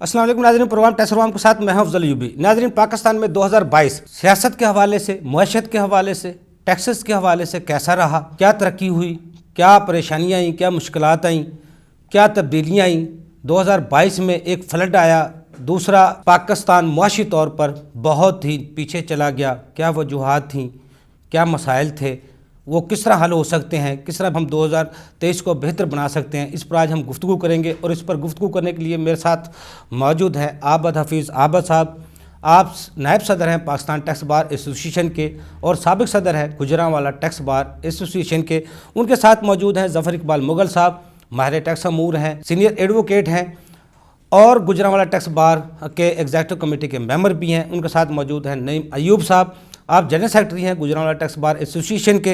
अस्सलाम वालेकुम नाज़रीन, प्रोग्राम टेसरवाम के साथ मैं हूं अफजल यूबी। नाज़रीन, पाकिस्तान में 2022 सियासत के हवाले से, मुआशत के हवाले से, टैक्सेस के हवाले से कैसा रहा, क्या तरक्की हुई, क्या परेशानियाँ आई, क्या मुश्किलात आई, क्या तब्दीलियाँ आई। 2022 में एक फ्लड आया, दूसरा पाकिस्तान मुआशी तौर पर बहुत ही पीछे चला गया। क्या वजूहात थीं, क्या मसाइल थे, वो किस तरह हल हो सकते हैं, किस तरह हम 2023 को बेहतर बना सकते हैं, इस पर आज हम गुफ्तगू करेंगे। और इस पर गुफ्तगू करने के लिए मेरे साथ मौजूद हैं आबद हफीज़ आबद साहब। आप नायब सदर हैं पाकिस्तान टैक्स बार एसोसिएशन के और साबिक सदर हैं गुजरांवाला टैक्स बार एसोसिएशन के। उनके साथ मौजूद हैं ज़फ़र इकबाल मुग़ल साहब, माहिर टैक्स अमूर हैं, सीनियर एडवोकेट हैं और गुजरांवाला टैक्स बार के एग्जीक्यूटिव कमेटी के मेंबर भी हैं। उनके साथ मौजूद हैं नईम अयूब साहब, आप जनरल सेक्रेटरी हैं गुजरांवाला टैक्स बार एसोसिएशन के।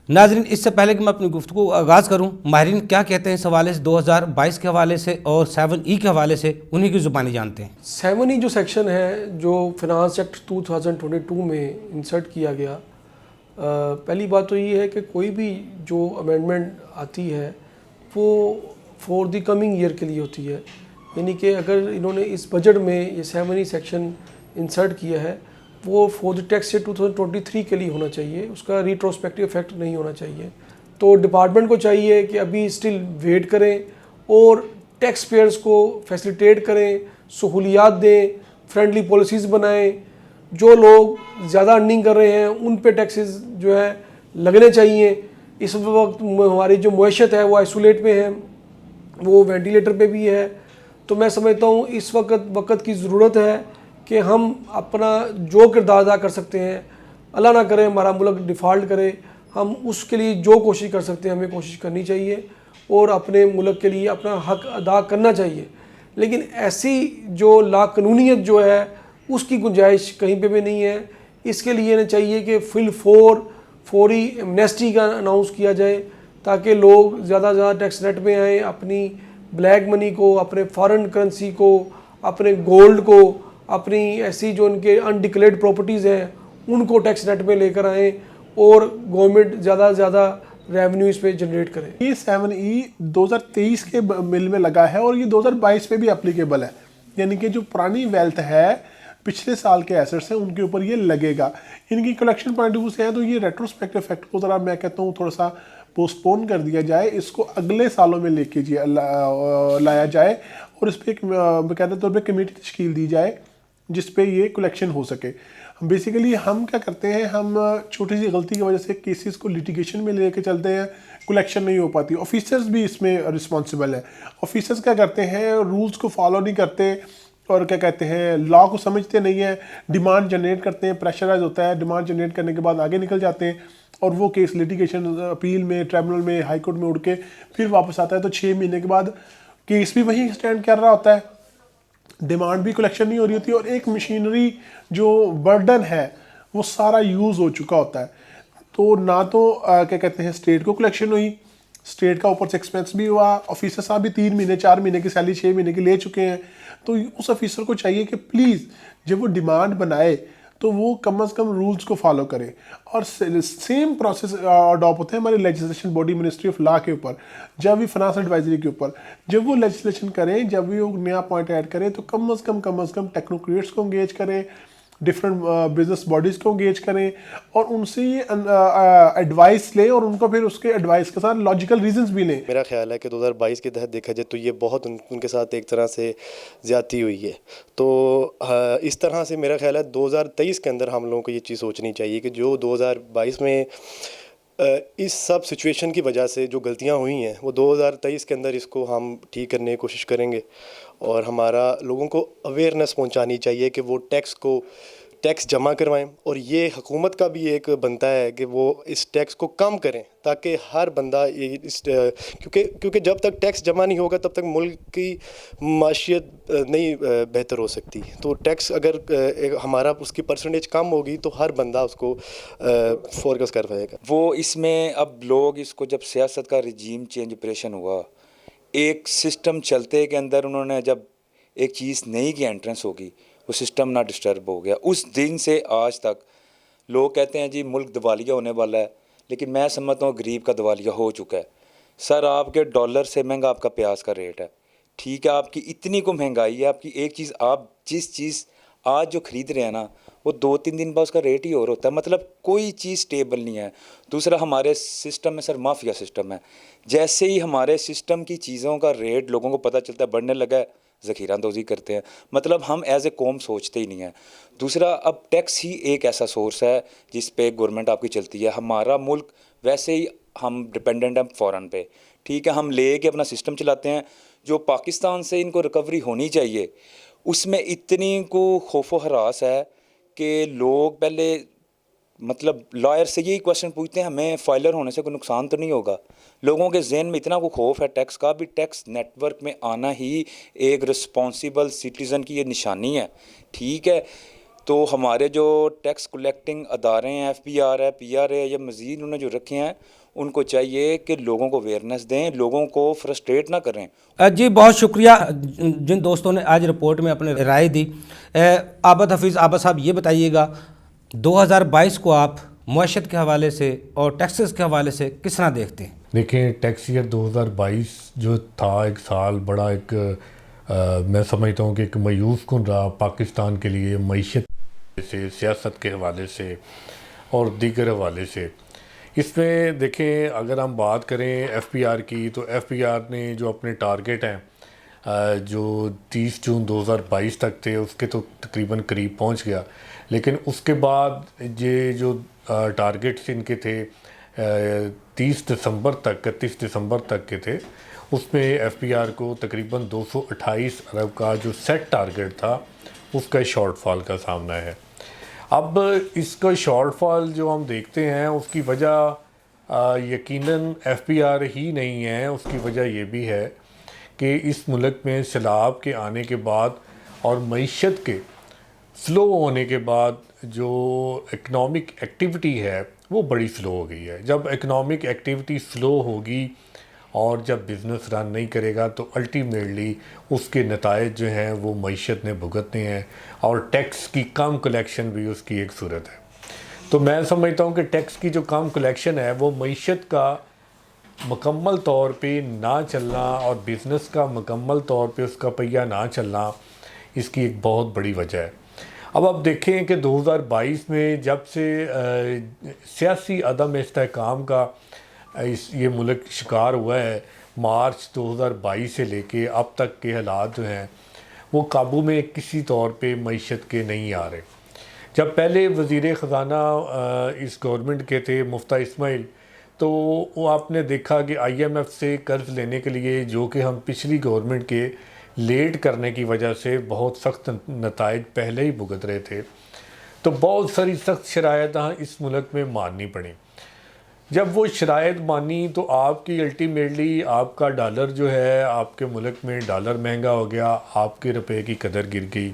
नाज़रीन, इससे पहले कि मैं अपनी गुफ्तगू आगाज़ करूं, माहिरीन क्या कहते हैं इस हवाले से, 2022 के हवाले से और 7E के हवाले से, उन्हीं की ज़ुबानी जानते हैं। 7E जो सेक्शन है जो फिनांस एक्ट 2022 में इंसर्ट किया गया, पहली बात तो ये है कि कोई भी जो अमेंडमेंट आती है वो फॉर द कमिंग ईयर के लिए होती है। यानी कि अगर इन्होंने इस बजट में ये 7E सेक्शन इंसर्ट किया है वो फॉर द टैक्स ईयर 2023 के लिए होना चाहिए, उसका रिट्रोस्पेक्टिव इफेक्ट नहीं होना चाहिए। तो डिपार्टमेंट को चाहिए कि अभी स्टिल वेट करें और टैक्स पेयर्स को फैसिलिटेट करें, सहूलियात दें, फ्रेंडली पॉलिसीज़ बनाएं। जो लोग ज़्यादा अर्निंग कर रहे हैं उन पे टैक्सेस जो है लगने चाहिए। इस वक्त हमारी जो मुआशत है वो आइसोलेट में है, वो वेंटिलेटर पे भी है। तो मैं समझता हूँ इस वक्त की ज़रूरत है कि हम अपना जो किरदार अदा कर सकते हैं, अल्लाह ना करे हमारा मुल्क डिफ़ॉल्ट करे, हम उसके लिए जो कोशिश कर सकते हैं हमें कोशिश करनी चाहिए और अपने मुल्क के लिए अपना हक अदा करना चाहिए। लेकिन ऐसी जो लाकानूनीयत जो है उसकी गुंजाइश कहीं पे भी नहीं है। इसके लिए चाहिए कि फौरी एमनेस्टी का अनाउंस किया जाए ताकि लोग ज़्यादा से ज़्यादा टैक्स नेट में आएँ, अपनी ब्लैक मनी को, अपने फॉरेन करेंसी को, अपने गोल्ड को, अपनी ऐसी जो उनके अनडिक्लेयर्ड प्रॉपर्टीज़ हैं उनको टैक्स नेट में लेकर आएँ और गवर्नमेंट ज़्यादा से ज़्यादा रेवेन्यू इस पर जनरेट करें। ये 7E 2023 के बिल में लगा है और ये 2022 में भी एप्लीकेबल है। यानी कि जो पुरानी वेल्थ है, पिछले साल के एसेट्स हैं, उनके ऊपर ये लगेगा। इनकी कलेक्शन पॉइंट ऑफ व्यू से है तो ये रेट्रोस्पेक्टिव इफेक्ट को ज़रा मैं कहता हूँ थोड़ा सा पोस्टपोन कर दिया जाए, इसको अगले सालों में लेके लाया जाए और इस पर बाकायदा तौर पर कमेटी तश्कील दी जाए जिस पे ये कलेक्शन हो सके। बेसिकली हम क्या करते हैं, हम छोटी सी गलती की वजह से केसेस को लिटिगेशन में लेके चलते हैं, कलेक्शन नहीं हो पाती। ऑफिसर्स भी इसमें रिस्पॉन्सिबल है। ऑफिसर्स क्या करते हैं, रूल्स को फॉलो नहीं करते और क्या कहते हैं लॉ को समझते नहीं है, डिमांड जनरेट करते हैं, प्रेशराइज होता है, डिमांड जनरेट करने के बाद आगे निकल जाते हैं और वो केस लिटिगेशन अपील में, ट्रिब्यूनल में, हाई कोर्ट में उड़ के फिर वापस आता है। तो 6 महीने के बाद केस भी वहीं स्टैंड कर रहा होता है, डिमांड भी कलेक्शन नहीं हो रही होती और एक मशीनरी जो बर्डन है वो सारा यूज़ हो चुका होता है। तो ना तो क्या कहते हैं स्टेट को कलेक्शन हुई, स्टेट का ऊपर से एक्सपेंस भी हुआ। ऑफिसर साहब भी 3 महीने 4 महीने की सैलरी 6 महीने की ले चुके हैं। तो उस ऑफिसर को चाहिए कि प्लीज़ जब वो डिमांड बनाए तो वो कम से कम रूल्स को फॉलो करे। और सेम प्रोसेस अडॉप्ट होते हैं हमारे legislation body ministry of law के ऊपर, जब भी फाइनेंस एडवाइजरी के ऊपर जब वो लेजिस्लेशन करें, जब भी वो नया पॉइंट ऐड करें तो कम से कम टेक्नोक्रेट्स को एंगेज करें, डिफरेंट बिजनेस बॉडीज़ को एंगेज करें और उनसे ये एडवाइस लें और उनको फिर उसके एडवाइस के साथ लॉजिकल रीजंस भी लें। मेरा ख्याल है कि 2022 के तहत देखा जाए तो ये बहुत उनके साथ एक तरह से ज़्यादती हुई है। तो इस तरह से मेरा ख्याल है 2023 के अंदर हम लोगों को ये चीज़ सोचनी चाहिए कि जो 2022 में इस सब सिचुएशन की वजह से जो गलतियां हुई हैं वो 2023 के अंदर इसको हम ठीक करने की कोशिश करेंगे और हमारा लोगों को अवेयरनेस पहुंचानी चाहिए कि वो टैक्स जमा करवाएं। और ये हुकूमत का भी एक बनता है कि वो इस टैक्स को कम करें ताकि हर बंदा क्योंकि जब तक टैक्स जमा नहीं होगा तब तक मुल्क की माशियत नहीं बेहतर हो सकती। तो टैक्स अगर हमारा उसकी परसेंटेज कम होगी तो हर बंदा उसको फोकस कर पाएगा। वो इसमें अब लोग इसको जब सियासत का रिजीम चेंज ऑपरेशन हुआ, एक सिस्टम चलते के अंदर उन्होंने जब एक चीज़ नई की एंट्रेंस होगी वो सिस्टम ना डिस्टर्ब हो गया। उस दिन से आज तक लोग कहते हैं जी मुल्क दिवालिया होने वाला है, लेकिन मैं समझता हूँ गरीब का दिवालिया हो चुका है। सर, आपके डॉलर से महंगा आपका प्याज का रेट है। ठीक है, आपकी इतनी को महंगाई है, आपकी एक चीज़, आप जिस चीज़ आज जो खरीद रहे हैं ना, वो 2-3 दिन बाद उसका रेट ही और होता है, मतलब कोई चीज़ स्टेबल नहीं है। दूसरा, हमारे सिस्टम में सर माफिया सिस्टम है। जैसे ही हमारे सिस्टम की चीज़ों का रेट लोगों को पता चलता है बढ़ने लगा है, ज़ख़ीरा अंदोज़ी करते हैं, मतलब हम एज ए कौम सोचते ही नहीं है। दूसरा, अब टैक्स ही एक ऐसा सोर्स है जिस पे गवर्नमेंट आपकी चलती है। हमारा मुल्क वैसे ही हम डिपेंडेंट हैं फ़ॉरेन पे, ठीक है, हम ले के अपना सिस्टम चलाते हैं। जो पाकिस्तान से इनको रिकवरी होनी चाहिए, उसमें इतनी को खौफो हरास है कि लोग पहले, मतलब लॉयर से यही क्वेश्चन पूछते हैं, हमें फाइलर होने से कोई नुकसान तो नहीं होगा। लोगों के जहन में इतना को खौफ है टैक्स का, भी टैक्स नेटवर्क में आना ही एक रिस्पॉन्सिबल सिटीज़न की ये निशानी है, ठीक है। तो हमारे जो टैक्स कलेक्टिंग अदारे हैं, FBR है, PR है, या मज़ीद उन्होंने जो रखे हैं, उनको चाहिए कि लोगों को अवेयरनेस दें, लोगों को फ्रस्ट्रेट ना करें। जी बहुत शुक्रिया जिन दोस्तों ने आज रिपोर्ट में अपने राय दी। आबद हफीज़ आबद साहब, ये बताइएगा 2022 को आप मुआशत के हवाले से और टैक्सेस के हवाले से किस तरह देखते हैं? देखिए, टैक्स ईयर 2022 जो था, एक साल बड़ा एक मैं समझता हूँ कि एक मायूस कुन रहा पाकिस्तान के लिए, मईशत से, सियासत के हवाले से और दीगर हवाले से। इसमें देखें, अगर हम बात करें FBR की, तो FBR ने जो अपने टारगेट हैं जो 30 जून 2022 तक थे, उसके तो तकरीबन करीब पहुंच गया। लेकिन उसके बाद ये जो टारगेट्स इनके थे 30 दिसंबर तक, 31 दिसंबर तक के थे, उसमें FBR को तकरीबन 228 अरब का जो सेट टारगेट था, उसका शॉर्टफॉल का सामना है। अब इसका शॉर्टफॉल जो हम देखते हैं, उसकी वजह यकीनन FBR ही नहीं है। उसकी वजह ये भी है कि इस मुल्क में सैलाब के आने के बाद और मईशत के स्लो होने के बाद जो इकनॉमिक एक्टिविटी है वो बड़ी स्लो हो गई है। जब इकनॉमिक एक्टिविटी स्लो होगी और जब बिज़नेस रन नहीं करेगा, तो अल्टीमेटली उसके नतायज जो हैं वो मईशत ने भुगतने हैं, और टैक्स की कम कलेक्शन भी उसकी एक सूरत है। तो मैं समझता हूँ कि टैक्स की जो कम कलेक्शन है वो मईशत का मुकम्मल तौर पे ना चलना और बिज़नेस का मुकम्मल तौर पे उसका पहिया ना चलना, इसकी एक बहुत बड़ी वजह है। अब आप देखें कि 2022 में जब से सियासी अदम इस्तेहकाम का ये मुल्क शिकार हुआ है, मार्च 2022 से लेके अब तक के हालात जो हैं वो काबू में किसी तौर पे मईशत के नहीं आ रहे। जब पहले वज़ीर ख़ज़ाना इस गवर्नमेंट के थे मुफ्ता इस्माइल, तो वो आपने देखा कि IMF से कर्ज़ लेने के लिए, जो कि हम पिछली गवर्नमेंट के लेट करने की वजह से बहुत सख्त नताइज पहले ही भुगत रहे थे, तो बहुत सारी सख्त शराइत इस मुल्क में माननी पड़ी। जब वो शराइत मानी तो आपकी अल्टीमेटली आपका डॉलर जो है, आपके मुल्क में डॉलर महंगा हो गया, आपके रुपए की कदर गिर गई।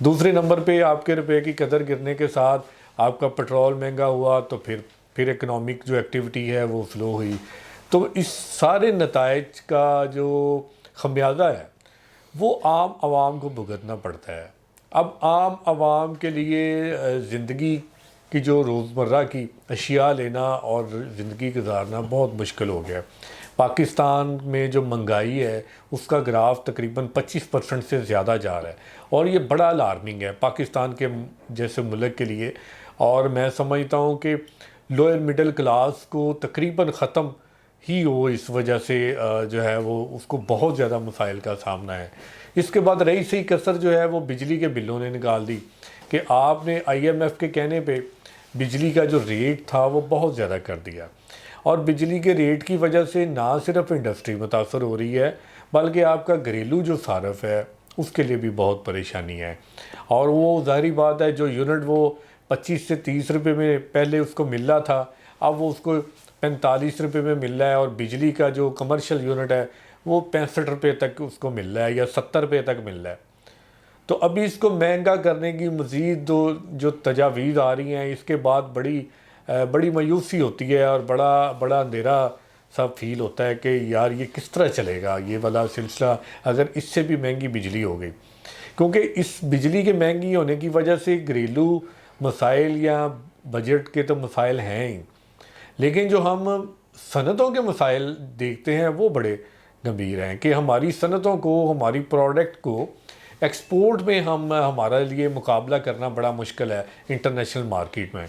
दूसरे नंबर पे आपके रुपए की कदर गिरने के साथ आपका पेट्रोल महंगा हुआ, तो फिर इकनॉमिक जो एक्टिविटी है वो स्लो हुई। तो इस सारे नताइज का जो खमियाजा है वो आम आवाम को भुगतना पड़ता है। अब आम आवाम के लिए ज़िंदगी की जो रोज़मर्रा की अशिया लेना और ज़िंदगी गुजारना बहुत मुश्किल हो गया। पाकिस्तान में जो महंगाई है उसका ग्राफ तकरीबन 25% से ज़्यादा जा रहा है, और ये बड़ा अलार्मिंग है पाकिस्तान के जैसे मुल्क के लिए। और मैं समझता हूँ कि लोअर मिडिल क्लास को तकरीबन ख़त्म ही हो इस वजह से जो है वो उसको बहुत ज़्यादा मसाइल का सामना है। इसके बाद रही सही कसर जो है वो बिजली के बिलों ने निकाल दी कि आपने IMF के कहने पे बिजली का जो रेट था वो बहुत ज़्यादा कर दिया, और बिजली के रेट की वजह से ना सिर्फ इंडस्ट्री मुतासर हो रही है बल्कि आपका घरेलू जो सारफ है उसके लिए भी बहुत परेशानी है। और वो ज़ाहिरी बात है, जो यूनिट वो 25 से 30 रुपये में पहले उसको मिल रहा था, अब वो उसको 45 रुपये में मिल रहा है, और बिजली का जो कमर्शियल यूनिट है वो 65 रुपये तक उसको मिल रहा है या 70 रुपये तक मिल रहा है। तो अभी इसको महंगा करने की मज़ीद जो तजावीज़ आ रही हैं, इसके बाद बड़ी मायूसी होती है और बड़ा अंधेरा सा फील होता है कि यार ये किस तरह चलेगा ये वाला सिलसिला अगर इससे भी महंगी बिजली हो गई। क्योंकि इस बिजली के महंगी होने की वजह से घरेलू मसाइल या बजट के तो मसाइल हैं ही, लेकिन जो हम सनतों के मसाइल देखते हैं वो बड़े गंभीर हैं कि हमारी सनतों को, हमारी प्रोडक्ट को एक्सपोर्ट में हमारे लिए मुकाबला करना बड़ा मुश्किल है इंटरनेशनल मार्केट में।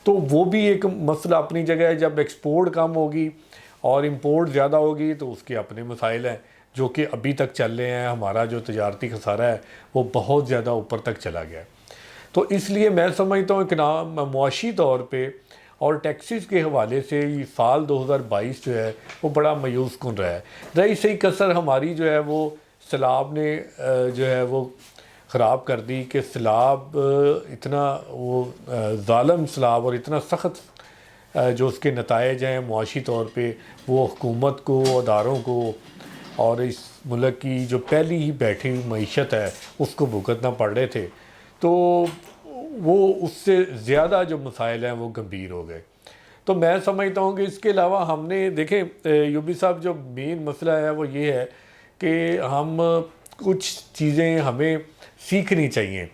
तो वो भी एक मसला अपनी जगह है। जब एक्सपोर्ट कम होगी और इंपोर्ट ज़्यादा होगी तो उसके अपने मसाइल हैं जो कि अभी तक चल रहे हैं। हमारा जो तजारती खसारा है वो बहुत ज़्यादा ऊपर तक चला गया है। तो इसलिए मैं समझता हूँ कि ना मुआशी तौर पे और टैक्सेस के हवाले से ये साल 2022 जो है वो बड़ा मायूस कुन रहा है। रही सही कसर हमारी जो है वो सैलाब ने जो है वो ख़राब कर दी कि सैलाब इतना वो ज़ालिम सैलाब और इतना सख्त जो उसके नताइज हैं मुआशी तौर पे वो हुकूमत को, अदारों को और इस मुल्क की जो पहली ही बैठी हुई मईशत है उसको भुगतना पड़ रहे थे। तो वो उससे ज़्यादा जो मसाइल हैं वो गंभीर हो गए। तो मैं समझता हूँ कि इसके अलावा हमने देखें यूबी साहब जो मेन मसला है वो ये है कि हम कुछ चीज़ें हमें सीखनी चाहिए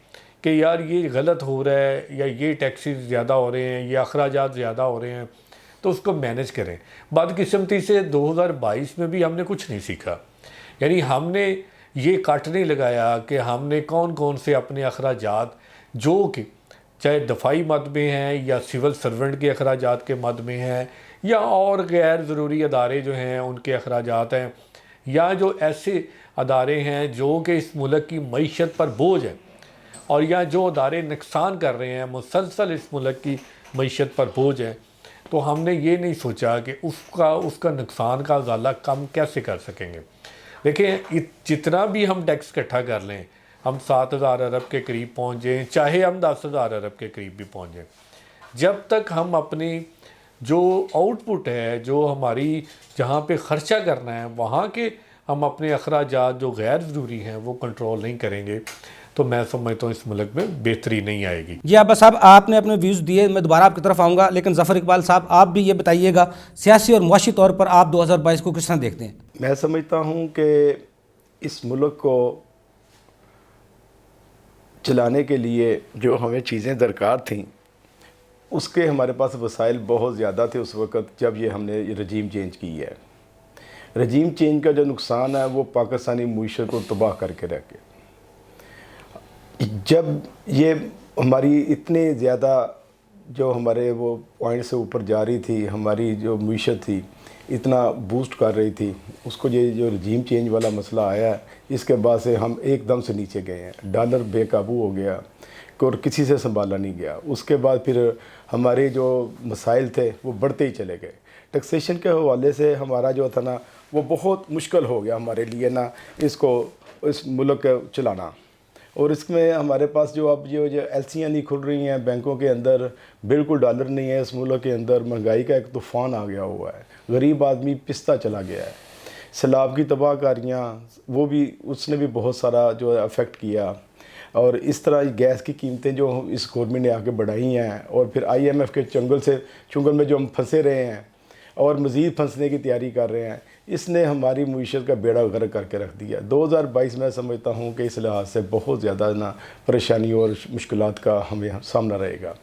कि यार ये गलत हो रहा है या ये टैक्सेस ज़्यादा हो रहे हैं या अखराजात ज़्यादा हो रहे हैं तो उसको मैनेज करें। बदकिस्मती से 2022 में भी हमने कुछ नहीं सीखा। यानी हमने ये काट नहीं लगाया कि हमने कौन कौन से अपने अखराजात जो कि चाहे दफाई मद में हैं या सिविल सर्वेंट के अखराजात के मद में हैं या और गैर ज़रूरी अदारे जो हैं उनके अखराजात हैं या जो ऐसे अदारे हैं जो कि इस मुल्क की मईशत पर बोझ हैं और या जो अदारे नुकसान कर रहे हैं मुसलसल इस मुल्क की मईशत पर बोझ हैं, तो हमने ये नहीं सोचा कि उसका नुकसान का ज़ाला कम कैसे कर सकेंगे। देखिए जितना भी हम टैक्स इकट्ठा कर लें, हम 7,000 अरब के करीब पहुँच जाएँ, चाहे हम 10,000 अरब के करीब भी पहुँच जाएँ, जब तक हम अपनी जो आउटपुट है, जो हमारी जहाँ पे ख़र्चा करना है वहाँ के हम अपने अखराजात जो गैर ज़रूरी हैं वो कंट्रोल नहीं करेंगे तो मैं समझता हूँ इस मुल्क में बेहतरी नहीं आएगी। जी अब्बास साहब, आपने अपने व्यूज़ दिए, मैं दोबारा आपकी तरफ आऊँगा, लेकिन ज़फ़र इकबाल साहब आप भी ये बताइएगा सियासी और मुआशी तौर पर आप 2022 को किस तरह देखते हैं? मैं समझता हूँ कि इस मुल्क को चलाने के लिए जो हमें चीज़ें दरकार थीं उसके हमारे पास वसाइल बहुत ज़्यादा थे उस वक़्त जब ये हमने रजीम चेंज की है। रजीम चेंज का जो नुकसान है वो पाकिस्तानी मईशत को तबाह करके रह गया। जब ये हमारी इतने ज़्यादा जो हमारे वो पॉइंट से ऊपर जा रही थी, हमारी जो मईशत थी इतना बूस्ट कर रही थी, उसको ये जो रजीम चेंज वाला मसला आया है इसके बाद से हम एकदम से नीचे गए हैं। डॉलर बेकाबू हो गया और किसी से संभाला नहीं गया। उसके बाद फिर हमारे जो मसाइल थे वो बढ़ते ही चले गए। टैक्सेशन के हवाले से हमारा जो था ना वो बहुत मुश्किल हो गया हमारे लिए ना इसको इस मुल्क को चलाना। और इसमें हमारे पास जो अब जो एलसीयाँ नहीं खुल रही हैं बैंकों के अंदर, बिल्कुल डॉलर नहीं है इस मुल्क के अंदर, महंगाई का एक तूफ़ान आ गया हुआ है, गरीब आदमी पिसता चला गया है। सैलाब की तबाहकारियाँ वो भी उसने भी बहुत सारा जो है अफेक्ट किया। और इस तरह गैस की कीमतें जो इस गवर्नमेंट ने आके बढ़ाई हैं और फिर IMF के चुंगल में जो हम फंसे रहे हैं और मज़ीद फंसने की तैयारी कर रहे हैं, इसने हमारी मईशत का बेड़ा गर्क करके रख दिया। 2022 मैं समझता हूँ कि इस लिहाज से बहुत ज़्यादा ना परेशानियों और मुश्किलात का हमें सामना रहेगा।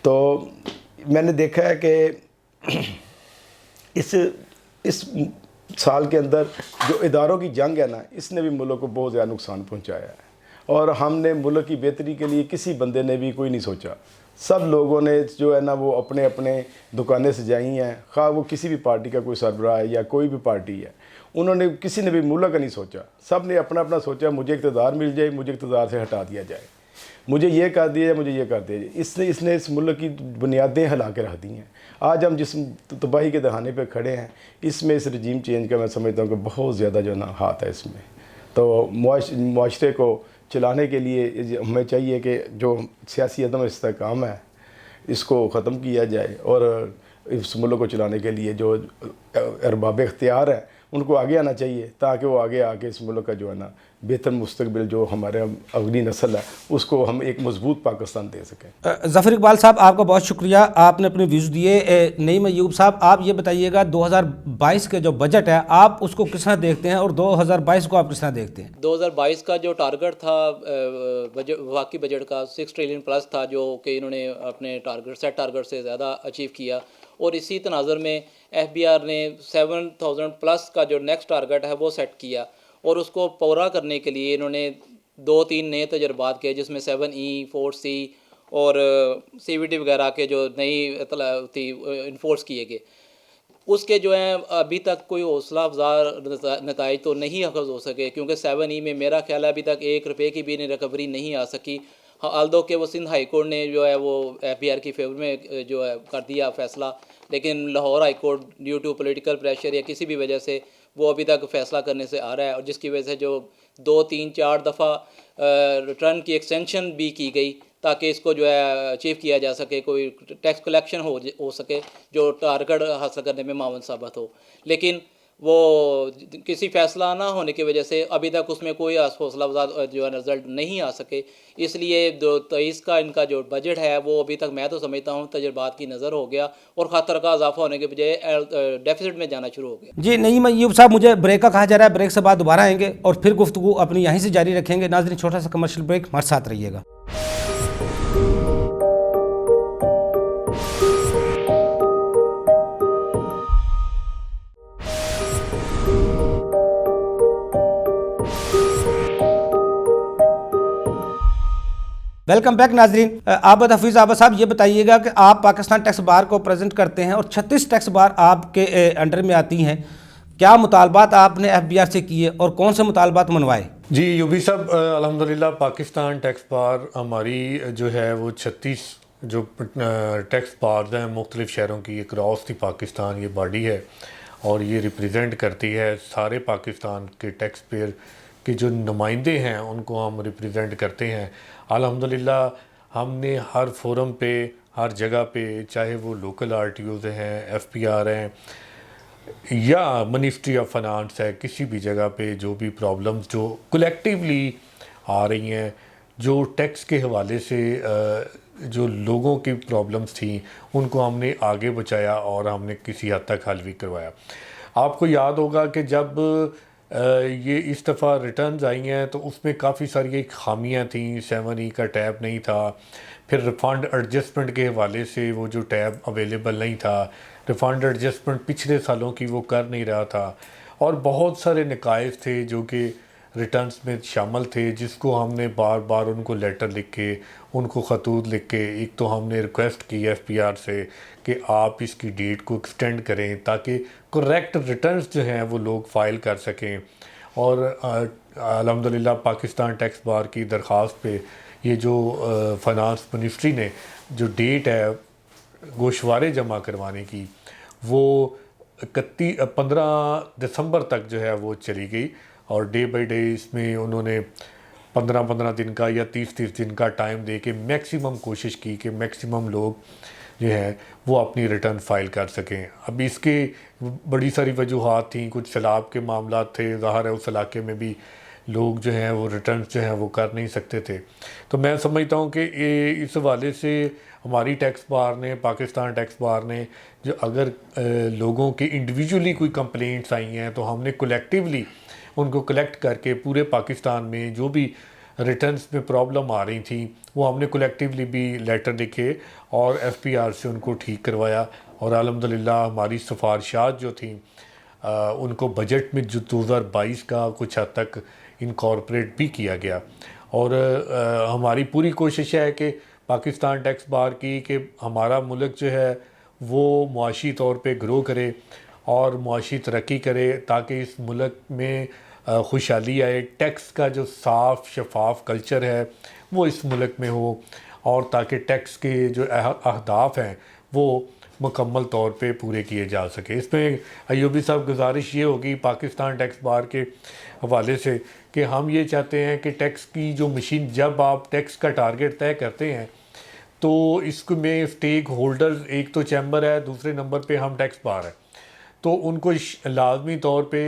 तो मैंने देखा है कि इस साल के अंदर जो इदारों की जंग है ना इसने भी मुल्क को बहुत ज़्यादा नुकसान पहुँचाया है और हमने मुल्क की बेहतरी के लिए किसी बंदे ने भी कोई नहीं सोचा। सब लोगों ने जो है ना वो अपने अपने दुकानें सजाई हैं, खा वो किसी भी पार्टी का कोई सरबराह है या कोई भी पार्टी है, उन्होंने किसी ने भी मुल्क का नहीं सोचा। सब ने अपना अपना सोचा मुझे इक़्तिदार मिल जाए, मुझे इक़्तिदार से हटा दिया जाए, मुझे ये कर दिया जाए, मुझे ये कर दिया जाए। इसने इस मुल्क की बुनियादें हिला के रख दी हैं। आज हम जिस तबाही के दहाने पर खड़े हैं इसमें इस रजीम चेंज का मैं समझता हूँ कि बहुत ज़्यादा जो ना हाथ है इसमें। तो मुआशरे को चलाने के लिए हमें चाहिए कि जो सियासी अदम इस्तेहकाम है इसको ख़त्म किया जाए और इस मुल्क को चलाने के लिए जो अरबाब इख्तियार हैं उनको आगे आना चाहिए ताकि वो आगे आके इस मुल्क का जो है ना बेहतर मुस्तकबिल जो हमारे अगली नस्ल है उसको हम एक मजबूत पाकिस्तान दे सकें। ज़फ़र इकबाल साहब आपका बहुत शुक्रिया, आपने अपने व्यूज़ दिए। नईम अय्यूब साहब आप ये बताइएगा 2022 के जो बजट है आप उसको किस तरह देखते हैं और 2022 को आप किस तरह देखते हैं? 2022 का जो टारगेट था वफाकी बजट का 6 ट्रिलियन प्लस था जो कि इन्होंने अपने सेट टारगेट से ज़्यादा अचीव किया और इसी तनाज़ुर में FBR ने 7000 प्लस का जो नेक्स्ट टारगेट है वो सेट किया और उसको पूरा करने के लिए इन्होंने 2-3 नए तजर्बात किए, जिसमें 7E 4C और CVT वगैरह के जो नई थी इन्फोर्स किए गए। उसके जो है अभी तक कोई हौसला अफजा नताइज तो नहीं अखज़ हो सके, क्योंकि 7E में मेरा ख्याल है अभी तक ₹1 की भी रिकवरी नहीं आ सकी। हाँ, आल्दो के वो सिंध हाई कोर्ट ने जो है वो FBR की फेवर में जो है कर दिया फ़ैसला, लेकिन Lahore high court due to political pressure या किसी भी वजह से वो अभी तक फ़ैसला करने से आ रहा है, और जिसकी वजह से जो 2-3-4 दफ़ा रिटर्न की एक्सटेंशन भी की गई ताकि इसको जो है अचीव किया जा सके, कोई टैक्स कलेक्शन हो सके जो टारगेट हासिल करने में मावन साबित हो। लेकिन वो किसी फ़ैसला ना होने की वजह से अभी तक उसमें कोई हौसला अफजा जो है रिज़ल्ट नहीं आ सके। इसलिए 2023 का इनका जो बजट है वो अभी तक मैं तो समझता हूँ तजर्बात की नज़र हो गया और ख़तर का इजाफा होने के बजाय डेफिसिट में जाना शुरू हो गया। जी नईम अय्यूब साहब, मुझे ब्रेक का कहा जा रहा है, ब्रेक से बाद दोबारा आएंगे और फिर गुफ्तगू अपनी यहीं से जारी रखेंगे। नाज़रीन, छोटा सा कमर्शियल ब्रेक, हमारे साथ रहिएगा। वेलकम बैक नाजरीन। आबद हफीज़ आबद साहब, ये बताइएगा कि आप पाकिस्तान टैक्स बार को प्रेजेंट करते हैं और 36 टैक्स बार आपके अंडर में आती हैं। क्या मुतालबात आपने FBR से किए और कौन से मुतालबात मनवाए? जी यूबी साहब, अल्हम्दुलिल्लाह पाकिस्तान टैक्स बार हमारी जो है वो 36 जो टैक्स बार्स हैं मुख्तलिफ़ शहरों की अक्रॉस दी पाकिस्तान ये बॉडी है और ये रिप्रेजेंट करती है सारे पाकिस्तान के टैक्स पेयर के जो नुमाइंदे हैं उनको हम रिप्रेजेंट करते हैं। अल्हम्दुलिल्लाह हमने हर फोरम पे, हर जगह पे, चाहे वो लोकल RTOs हैं, FPR हैं या मिनिस्ट्री ऑफ फाइनेंस है, किसी भी जगह पे जो भी प्रॉब्लम्स जो कलेक्टिवली आ रही हैं, जो टैक्स के हवाले से जो लोगों की प्रॉब्लम्स थी उनको हमने आगे बचाया और हमने किसी हद तक हल भी करवाया। आपको याद होगा कि जब ये इस दफ़ा रिटर्न्स आई हैं तो उसमें काफ़ी सारी खामियां थी। 7E का टैब नहीं था, फिर रिफ़ंड एडजस्टमेंट के हवाले से वो जो टैब अवेलेबल नहीं था, रिफ़ंड एडजस्टमेंट पिछले सालों की वो कर नहीं रहा था और बहुत सारे नकाइस थे जो कि रिटर्न्स में शामिल थे, जिसको हमने बार बार उनको लेटर लिख के, उनको ख़तूत लिख के, एक तो हमने रिक्वेस्ट की FBR से कि आप इसकी डेट को एक्सटेंड करें ताकि करेक्ट रिटर्न्स जो हैं वो लोग फ़ाइल कर सकें। और अल्हम्दुलिल्लाह पाकिस्तान टैक्स बार की दरख्वास्त पे ये जो फाइनेंस मिनिस्ट्री ने जो डेट है गोशवारे जमा करवाने की वो 15 दिसंबर तक जो है वो चली गई और डे बाई डे इसमें उन्होंने 15-15 दिन का या 30-30 दिन का टाइम दे के मैक्सिमम कोशिश की कि मैक्सिमम लोग जो है वो अपनी रिटर्न फाइल कर सकें। अब इसके बड़ी सारी वजूहात थी, कुछ सैलाब के मामला थे, ज़ाहिर है उस इलाके में भी लोग जो हैं वो रिटर्न जो हैं वो कर नहीं सकते थे। तो मैं समझता हूँ कि इस हवाले से हमारी टैक्स बार ने, पाकिस्तान टैक्स बार ने, जो अगर लोगों की इंडिविजुअली कोई कंप्लेंट्स आई हैं तो हमने कलेक्टिवली उनको कलेक्ट करके पूरे पाकिस्तान में जो भी रिटर्न्स में प्रॉब्लम आ रही थी वो हमने कलेक्टिवली भी लेटर लिखे और FPR से उनको ठीक करवाया और अल्हम्दुलिल्लाह हमारी सिफारिशात जो थी उनको बजट में जो 2022 का कुछ हद तक इनकॉर्पोरेट भी किया गया। और हमारी पूरी कोशिश है कि पाकिस्तान टैक्स बार की कि हमारा मुल्क जो है वो मुआशी तौर पे ग्रो करे और मुआशी तरक्की करे ताकि इस मुल्क में खुशहाली आए, टैक्स का जो साफ़ शफाफ कल्चर है वो इस मुल्क में हो और ताकि टैक्स के जो अहदाफ हैं वो मुकम्मल तौर पे पूरे किए जा सके। इसमें अयूबी साहब गुजारिश ये होगी पाकिस्तान टैक्स बार के हवाले से कि हम ये चाहते हैं कि टैक्स की जो मशीन, जब आप टैक्स का टारगेट तय करते हैं तो इसको में स्टेक होल्डर्स, एक तो चैम्बर है, दूसरे नंबर पे हम टैक्स बार है, तो उनको लाजमी तौर पे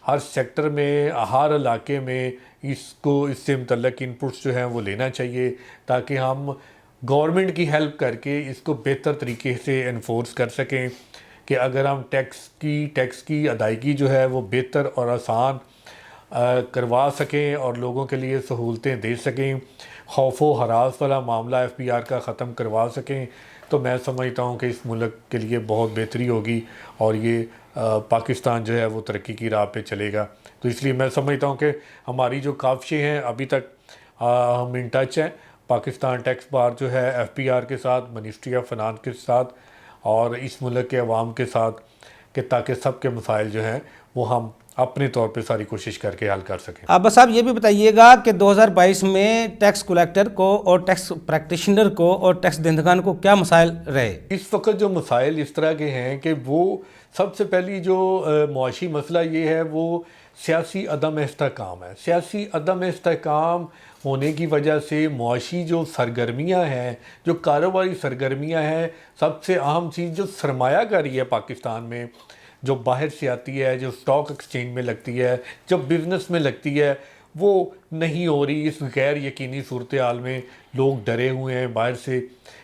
हर सेक्टर में, हर इलाके में इससे मुतल्लिक़ इनपुट्स जो हैं वो लेना चाहिए ताकि हम गवर्नमेंट की हेल्प करके इसको बेहतर तरीके से इन्फोर्स कर सकें कि अगर हम टैक्स की अदायगी जो है वो बेहतर और आसान करवा सकें और लोगों के लिए सहूलतें दे सकें, खौफ व हरास वाला मामला FBR का ख़त्म करवा सकें तो मैं समझता हूँ कि इस मुल्क के लिए बहुत बेहतरी होगी और ये पाकिस्तान जो है वो तरक्की की राह पे चलेगा। तो इसलिए मैं समझता हूँ कि हमारी जो काविशें हैं अभी तक हम इन टच हैं पाकिस्तान टैक्स बार जो है FPR के साथ, मिनिस्ट्री ऑफ फाइनेंस के साथ और इस मुल्क के अवाम के साथ, कि ताकि सबके मसाइल जो हैं वो हम अपने तौर पे सारी कोशिश करके हल कर सकें। अब बस आप ये भी बताइएगा कि 2022 में टैक्स कलेक्टर को और टैक्स प्रैक्टिशनर को और टैक्स देंदगान को क्या मसाइल रहे? इस वक्त जो मसाइल इस तरह के हैं कि वो सबसे पहली जो मुआशी मसला ये है वो सियासी अदम इस्तेहकाम है। सियासी अदम इस्तेहकाम होने की वजह से मुआशी जो सरगर्मियाँ हैं, जो कारोबारी सरगर्मियाँ हैं, सबसे अहम चीज़ जो सरमायाकारी है पाकिस्तान में, जो बाहर से आती है, जो स्टॉक एक्सचेंज में लगती है, जो बिज़नेस में लगती है, वो नहीं हो रही। इस गैर यकीनी सूरत हाल में लोग डरे हुए हैं बाहर से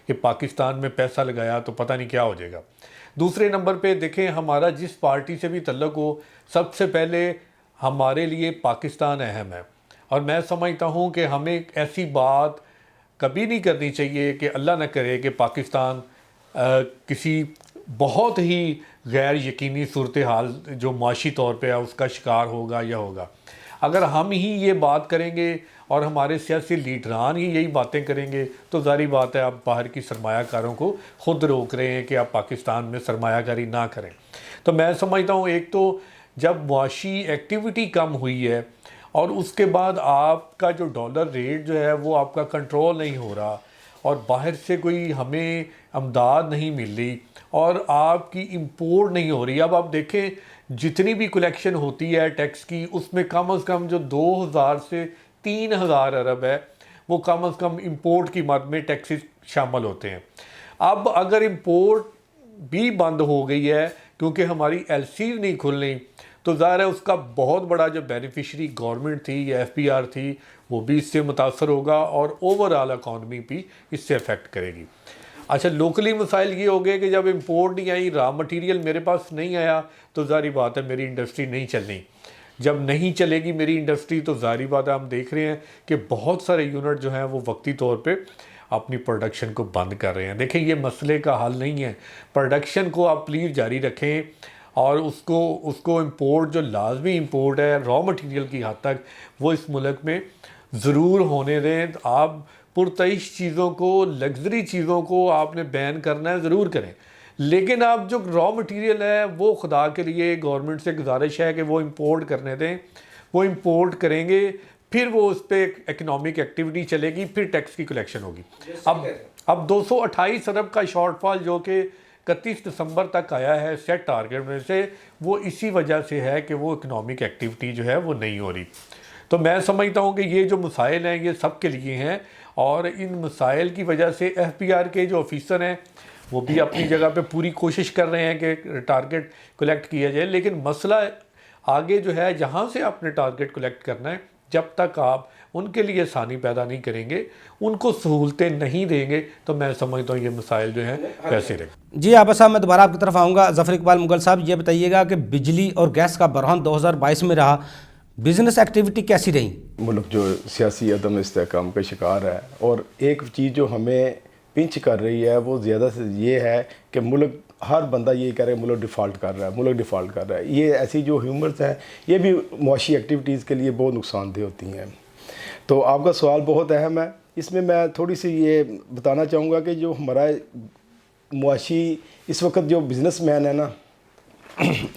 कि पाकिस्तान में पैसा लगाया तो पता नहीं क्या हो जाएगा। दूसरे नंबर पे देखें, हमारा जिस पार्टी से भी तल्लुक़ हो, सबसे पहले हमारे लिए पाकिस्तान अहम है और मैं समझता हूँ कि हमें ऐसी बात कभी नहीं करनी चाहिए कि अल्लाह न करे कि पाकिस्तान किसी बहुत ही गैर यकीनी सूरत हाल जो माशी तौर पे है उसका शिकार होगा या होगा। अगर हम ही ये बात करेंगे और हमारे सियासी लीडरान ही यही बातें करेंगे तो ज़ाहिर बात है आप बाहर की सरमायाकारों को ख़ुद रोक रहे हैं कि आप पाकिस्तान में सरमायाकारी ना करें। तो मैं समझता हूँ एक तो जब मुआशी एक्टिविटी कम हुई है और उसके बाद आपका जो डॉलर रेट जो है वो आपका कंट्रोल नहीं हो रहा और बाहर से कोई हमें अमदाद नहीं मिल रही और आपकी इंपोर्ट नहीं हो रही। अब आप देखें जितनी भी कलेक्शन होती है टैक्स की उसमें कम से कम जो 2000 से 3000 अरब है वो कम से कम इंपोर्ट की मद में टैक्सेस शामिल होते हैं। अब अगर इंपोर्ट भी बंद हो गई है क्योंकि हमारी LC नहीं खुल रही तो ज़ाहिर है उसका बहुत बड़ा जो बेनिफिशरी गवर्नमेंट थी या FPR थी वो भी इससे मुतासर होगा और ओवरऑल इकॉनमी भी इससे अफेक्ट करेगी। अच्छा, लोकली मसाइल ये हो गए कि जब इंपोर्ट नहीं आई, रॉ मटेरियल मेरे पास नहीं आया तो ज़ाहिर बात है मेरी इंडस्ट्री नहीं चलनी। जब नहीं चलेगी मेरी इंडस्ट्री तो ज़ाहिर बात है हम देख रहे हैं कि बहुत सारे यूनिट जो हैं वो वक्ती तौर पे अपनी प्रोडक्शन को बंद कर रहे हैं। देखें ये मसले का हल नहीं है, प्रोडक्शन को आप प्लीज़ जारी रखें और उसको इंपोर्ट जो लाजमी इंपोर्ट है रॉ मटेरियल की हद तक वो इस मुल्क में ज़रूर होने दें। आप पुरतइश चीज़ों को, लग्जरी चीज़ों को आपने बैन करना है, ज़रूर करें, लेकिन आप जो रॉ मटेरियल है वो खुदा के लिए गवर्नमेंट से गुजारिश है कि वो इंपोर्ट करने दें। वो इंपोर्ट करेंगे फिर वो उस पर इकनॉमिक एक्टिविटी चलेगी, फिर टैक्स की कलेक्शन होगी। अब 228 अरब का शॉर्टफॉल जो कि 31 दिसंबर तक आया है सेट टारगेट में से, वो इसी वजह से है कि वो इकनॉमिक एक्टिविटी जो है वो नहीं हो रही। तो मैं समझता हूँ कि ये जो मसाइल हैं ये सब के लिए हैं और इन मसाइल की वजह से FPR के जो ऑफिसर हैं वो भी अपनी जगह पे पूरी कोशिश कर रहे हैं कि टारगेट कलेक्ट किया जाए, लेकिन मसला आगे जो है जहाँ से आपने टारगेट कलेक्ट करना है जब तक आप उनके लिए आसानी पैदा नहीं करेंगे, उनको सहूलतें नहीं देंगे तो मैं समझता हूँ ये मसाइल जो हैं वैसे रहें। जी आबा साहब, मैं दोबारा आपकी तरफ आऊँगा। ज़फ़र इकबाल मुगल साहब, ये बताइएगा कि बिजली और गैस का बहरान 2022 में रहा, बिज़नेस एक्टिविटी कैसी रही? मुल्क जो सियासी अदम इस्तेहकाम का शिकार है और एक चीज़ जो हमें पिंच कर रही है वो ज़्यादा से ये है कि मुल्क हर बंदा ये कह रहा है मुल्क डिफ़ॉल्ट कर रहा है, मुल्क डिफ़ॉल्ट कर रहा है। ये ऐसी जो ह्यूमर्स हैं ये भी मुआशी एक्टिविटीज़ के लिए बहुत नुकसानदेह होती हैं। तो आपका सवाल बहुत अहम है, इसमें मैं थोड़ी सी ये बताना चाहूँगा कि जो हमारा मुआशी इस वक्त जो बिज़नेसमैन है ना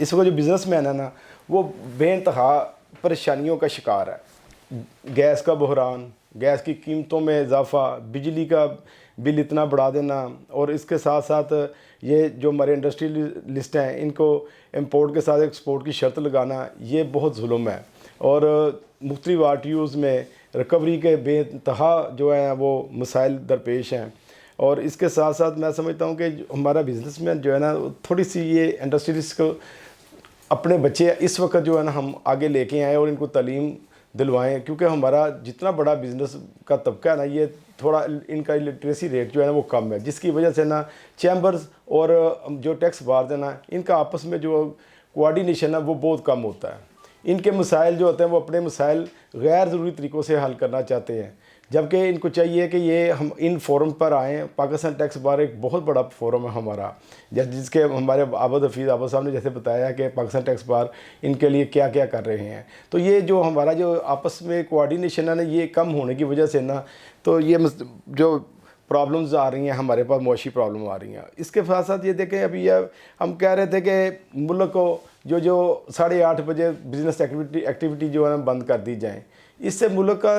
इस वक्त जो बिज़नेसमैन है ना वो बेइंतहा परेशानियों का शिकार है। गैस का बहरान, गैस की कीमतों में इजाफ़ा, बिजली का बिल इतना बढ़ा देना और इसके साथ साथ ये जो हमारे इंडस्ट्रियलिस्ट हैं इनको इंपोर्ट के साथ एक्सपोर्ट की शर्त लगाना, ये बहुत जुल्म है। और मुख्तलिफ RTOs में रिकवरी के बेइंतहा जो है वो मसाइल दरपेश हैं। और इसके साथ साथ मैं समझता हूँ कि हमारा बिजनेसमैन जो है ना थोड़ी सी ये इंडस्ट्रियलिस्ट को अपने बच्चे इस वक्त जो है ना हम आगे लेके आएँ और इनको तालीम दिलवाएं, क्योंकि हमारा जितना बड़ा बिज़नेस का तबका है ना ये थोड़ा इनका लिटरेसी रेट जो है ना वो कम है, जिसकी वजह से ना चैम्बर्स और जो टैक्स बार्स है ना इनका आपस में जो कोऑर्डिनेशन है वो बहुत कम होता है। इनके मसाइल जो होते हैं वो अपने मसाइल गैर ज़रूरी तरीक़ों से हल करना चाहते हैं, जबकि इनको चाहिए कि ये हम इन फोरम पर आएँ। पाकिस्तान टैक्स बार एक बहुत बड़ा फोरम है हमारा, जिसके हमारे आबद हफीज़ आबद साहब ने जैसे बताया कि पाकिस्तान टैक्स बार इनके लिए क्या क्या कर रहे हैं। तो ये जो हमारा जो आपस में कोऑर्डिनेशन है ना, ये कम होने की वजह से ना, तो ये जो प्रॉब्लम्स आ रही हैं हमारे पास, मुआशी प्रॉब्लम आ रही हैं। इसके साथ साथ ये देखें, अभी ये हम कह रहे थे कि मुल्क को जो 8:30 बजे बिज़नेस एक्टिविटी जो है ना बंद कर दी जाए, इससे मुल्क का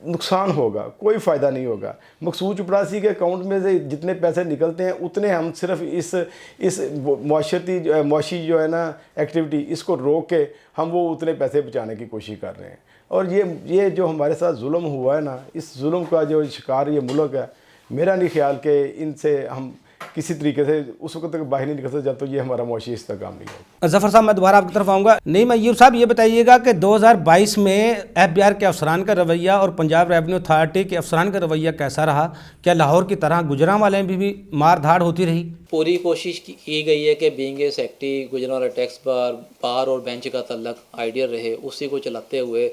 नुकसान होगा, कोई फ़ायदा नहीं होगा। मकसूद चपरासी के अकाउंट में से जितने पैसे निकलते हैं उतने हम सिर्फ इस मुआशी जो है ना एक्टिविटी, इसको रोक के हम वो उतने पैसे बचाने की कोशिश कर रहे हैं। और ये जो हमारे साथ जुल्म हुआ है ना, इस जुल्म का जो शिकार ये मुल्क है, मेरा नहीं ख्याल कि इनसे हम किसी तरीके से उस वक्त तक बाहर नहीं निकल सकते जब तो ये हमारा मुआशी इस्तेहकाम नहीं होगा। जफर साहब, मैं दोबारा आपकी तरफ आऊँगा। नहीं, मयूर साहब ये बताइएगा कि 2022 में FBI के अफसरान का रवैया और पंजाब रेवेन्यू अथॉरिटी के अफसरान का रवैया कैसा रहा? क्या लाहौर की तरह गुजरांवाले में भी मार धाड़ होती रही? पूरी कोशिश की गई है कि being a secretary Gujranwala tax bar और बेंच का तल्लक आइडियल रहे, उसी को चलाते हुए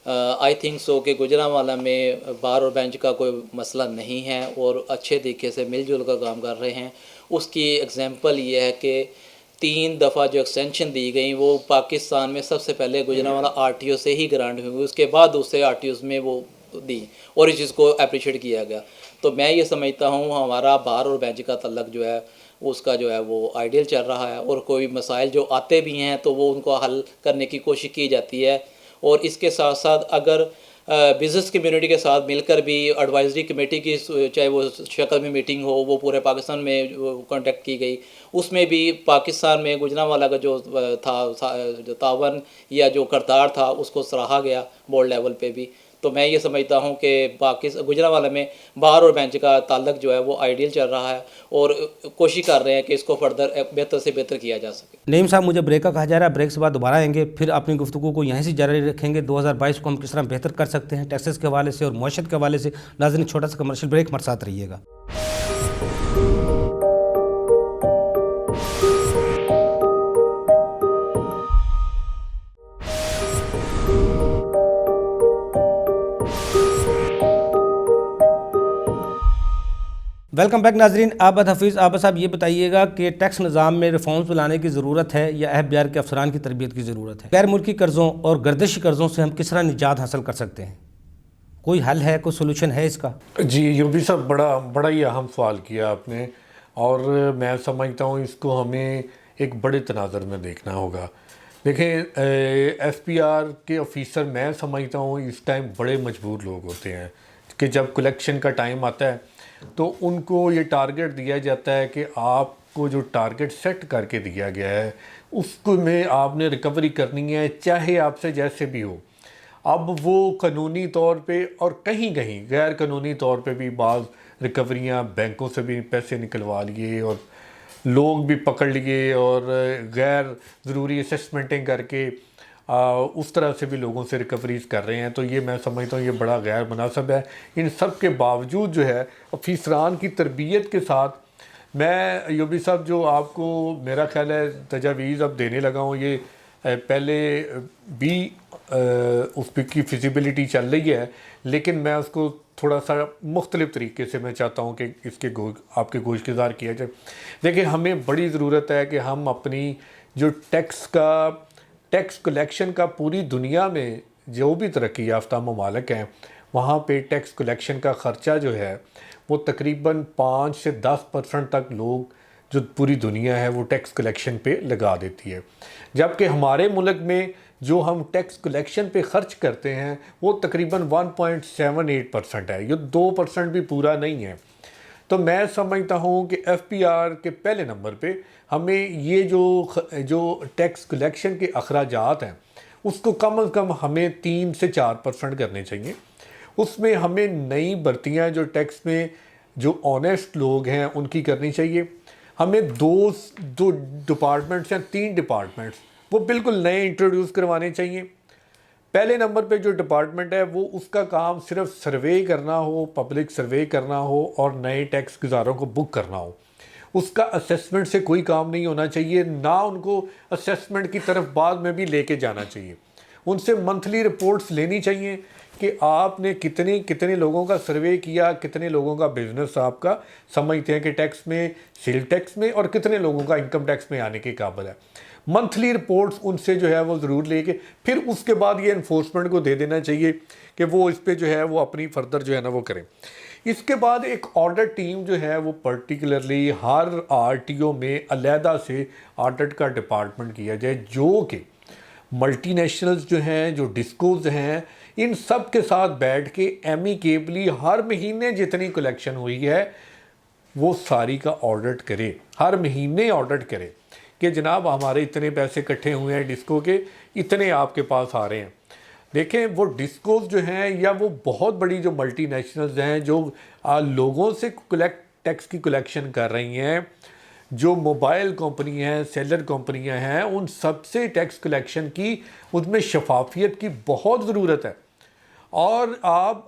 आई थिंक सो कि गुजरांवाला में बार और बेंच का कोई मसला नहीं है और अच्छे तरीके से मिलजुल कर काम कर रहे हैं। उसकी एग्जांपल ये है कि 3 दफ़ा जो एक्सटेंशन दी गई वो पाकिस्तान में सबसे पहले गुजरांवाला RTO से ही ग्रांट हुई, उसके बाद दूसरे RTOs में वो दी और इस चीज़ को अप्रिशिएट किया गया। तो मैं ये समझता हूँ हमारा बार और बेंच का तल्लक जो है उसका जो है वो आइडियल चल रहा है और कोई मसाइल जो आते भी हैं तो वो उनको हल करने की कोशिश की जाती है। और इसके साथ साथ अगर बिज़नेस कम्युनिटी के साथ मिलकर भी एडवाइजरी कमेटी की चाहे वो शक्ल में मीटिंग हो, वो पूरे पाकिस्तान में कांटेक्ट की गई, उसमें भी पाकिस्तान में गुजरांवाला का जो जो तावन या जो करतार था उसको सराहा गया बोर्ड लेवल पे भी। तो मैं ये समझता हूँ कि गुजरांवाला में बार और बेंच का ताल्लुक जो है वो आइडियल चल रहा है और कोशिश कर रहे हैं कि इसको फर्दर बेहतर से बेहतर किया जा सके। नईम साहब, मुझे ब्रेक का कहा जा रहा है, ब्रेक से बाद दोबारा आएंगे, फिर अपनी गुफ्तगू को यहीं से जारी रखेंगे। 2022 को हम किस तरह बेहतर कर सकते हैं टैक्सेस के हवाले से और मुआशरत के हवाले से। नाज़रीन, छोटा सा कमर्शियल ब्रेक, हमारे साथ रहिएगा। वेलकम बैक नाजरीन। आबद हफीज़ आबद साहब, ये बताइएगा कि टैक्स निज़ाम में रिफॉर्म्स लाने की ज़रूरत है या FBI के अफसरान की तरबियत की ज़रूरत है? गैर मुल्की कर्ज़ों और गर्दिशी कर्ज़ों से हम किस तरह निजात हासिल कर सकते हैं? कोई हल है, कोई सोल्यूशन है इसका? जी यूबी साहब, बड़ा ही अहम सवाल किया आपने और मैं समझता हूँ इसको हमें एक बड़े तनाज़र में देखना होगा। देखें, SPR के ऑफिसर मैं समझता हूँ इस टाइम बड़े मजबूर लोग होते हैं कि जब कलेक्शन का टाइम आता है तो उनको ये टारगेट दिया जाता है कि आपको जो टारगेट सेट करके दिया गया है उसको में आपने रिकवरी करनी है, चाहे आपसे जैसे भी हो। अब वो कानूनी तौर पे और कहीं कहीं गैर कानूनी तौर पे भी बाज़ रिकवरियाँ बैंकों से भी पैसे निकलवा लिए और लोग भी पकड़ लिए और गैर ज़रूरी असेसमेंटें करके उस तरह से भी लोगों से रिकवरीज कर रहे हैं। तो ये मैं समझता हूँ ये बड़ा गैर मुनासिब है। इन सब के बावजूद जो है अफीसरान की तरबियत के साथ मैं यूबी साहब जो आपको मेरा ख्याल है तजावीज़ अब देने लगा हूँ, ये पहले भी उस पर की फिजिबिलिटी चल रही है, लेकिन मैं उसको थोड़ा सा मुख्तलिफ़ तरीके से मैं चाहता हूँ कि इसके आपके गोशगुजार किया जाए। देखिए, हमें बड़ी ज़रूरत है कि हम अपनी जो टैक्स कलेक्शन का पूरी दुनिया में जो भी तरक्की याफ्ता ममालिक हैं वहाँ पे टैक्स कलेक्शन का ख़र्चा जो है वो तकरीबन 5 से 10% तक लोग जो पूरी दुनिया है वो टैक्स कलेक्शन पे लगा देती है, जबकि हमारे मुल्क में जो हम टैक्स कलेक्शन पे ख़र्च करते हैं वो तकरीबन 1.78% है, ये 2% भी पूरा नहीं है। तो मैं समझता हूँ कि FPR के पहले नंबर पे हमें ये जो टैक्स कलेक्शन के अखराजात हैं उसको कम से कम हमें 3 से 4% करने चाहिए। उसमें हमें नई भर्तियाँ जो टैक्स में जो ऑनेस्ट लोग हैं उनकी करनी चाहिए। हमें दो डिपार्टमेंट्स या 3 डिपार्टमेंट्स वो बिल्कुल नए इंट्रोड्यूस करवाने चाहिए। पहले नंबर पे जो डिपार्टमेंट है वो उसका काम सिर्फ सर्वे करना हो, पब्लिक सर्वे करना हो और नए टैक्स गुजारों को बुक करना हो। उसका असेसमेंट से कोई काम नहीं होना चाहिए, ना उनको असेसमेंट की तरफ बाद में भी लेके जाना चाहिए। उनसे मंथली रिपोर्ट्स लेनी चाहिए कि आपने कितने कितने लोगों का सर्वे किया, कितने लोगों का बिजनेस आपका समझते हैं कि टैक्स में, सेल टैक्स में, और कितने लोगों का इनकम टैक्स में आने के काबिल है। मंथली रिपोर्ट्स उनसे जो है वो ज़रूर लेके फिर उसके बाद ये इन्फोर्समेंट को दे देना चाहिए कि वो इस पे जो है वो अपनी फर्दर जो है ना वो करें। इसके बाद एक ऑडिट टीम जो है वो पर्टिकुलरली हर आरटीओ में अलहदा से ऑडिट का डिपार्टमेंट किया जाए, जो कि मल्टीनेशनल्स जो हैं, जो डिस्कोज हैं, इन सब के साथ बैठ के एमिकेबली हर महीने जितनी कलेक्शन हुई है वो सारी का ऑडिट करे, हर महीने ऑडिट करे कि जनाब हमारे इतने पैसे इकट्ठे हुए हैं डिस्को के, इतने आपके पास आ रहे हैं। देखें वो डिस्कोज जो हैं या वो बहुत बड़ी जो मल्टीनेशनल्स हैं जो लोगों से टैक्स की कलेक्शन कर रही हैं, जो मोबाइल कंपनी हैं, सेलर कंपनियां हैं, उन सबसे टैक्स कलेक्शन की, उसमें शफाफियत की बहुत ज़रूरत है। और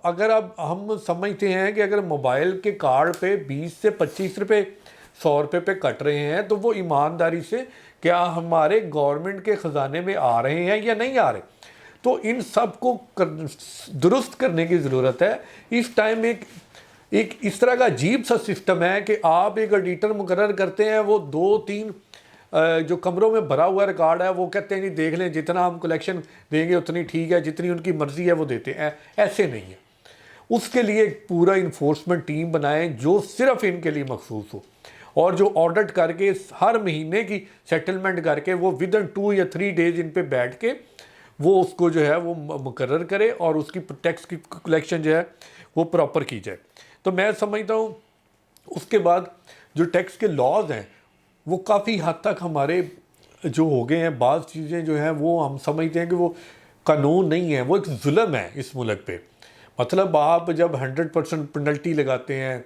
अगर हम समझते हैं कि अगर मोबाइल के कार्ड पे 20 से 25 रुपये 100 रुपये पे कट रहे हैं तो वो ईमानदारी से क्या हमारे गवर्नमेंट के ख़जाने में आ रहे हैं या नहीं आ रहे। तो इन सब को दुरुस्त करने की ज़रूरत है। इस टाइम एक इस तरह का अजीब सा सिस्टम है कि आप एक ऑडिटर मुकर्रर करते हैं, वो 2-3 जो कमरों में भरा हुआ रिकॉर्ड है वो कहते हैं जी देख लें, जितना हम कलेक्शन देंगे उतनी ठीक है, जितनी उनकी मर्ज़ी है वो देते हैं। ऐसे नहीं है। उसके लिए एक पूरा इन्फोर्समेंट टीम बनाएं जो सिर्फ इनके लिए मखसूस हो, और जो ऑडिट करके हर महीने की सेटलमेंट करके वो विदिन 2 या 3 डेज इन पे बैठ के वो उसको जो है वो मुकर्रर करे और उसकी टैक्स की कलेक्शन जो है वो प्रॉपर की जाए। तो मैं समझता हूँ उसके बाद जो टैक्स के लॉज हैं वो काफ़ी हद तक हमारे जो हो गए हैं। बाज़ चीज़ें जो हैं वो हम समझते हैं कि वो कानून नहीं है, वो एक जुल्म है इस मुल्क पे। मतलब आप जब 100% पेनल्टी लगाते हैं,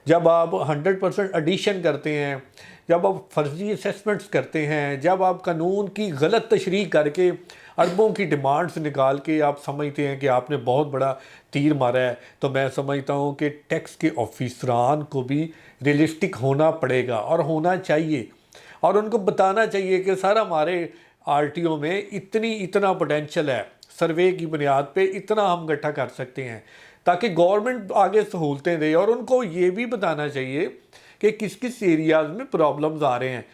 जब आप 100% एडिशन करते हैं, जब आप फर्जी असेसमेंट्स करते हैं, जब आप कानून की गलत तशरीह करके अरबों की डिमांड्स निकाल के आप समझते हैं कि आपने बहुत बड़ा तीर मारा है, तो मैं समझता हूँ कि टैक्स के ऑफिसरान को भी रियलिस्टिक होना पड़ेगा और होना चाहिए, और उनको बताना चाहिए कि सर हमारे आरटीओ में इतना पोटेंशियल है, सर्वे की बुनियाद पे इतना हम इकट्ठा कर सकते हैं, ताकि गवर्नमेंट आगे सहूलतें दे। और उनको ये भी बताना चाहिए कि किस किस एरियाज़ में प्रॉब्लम्स आ रहे हैं,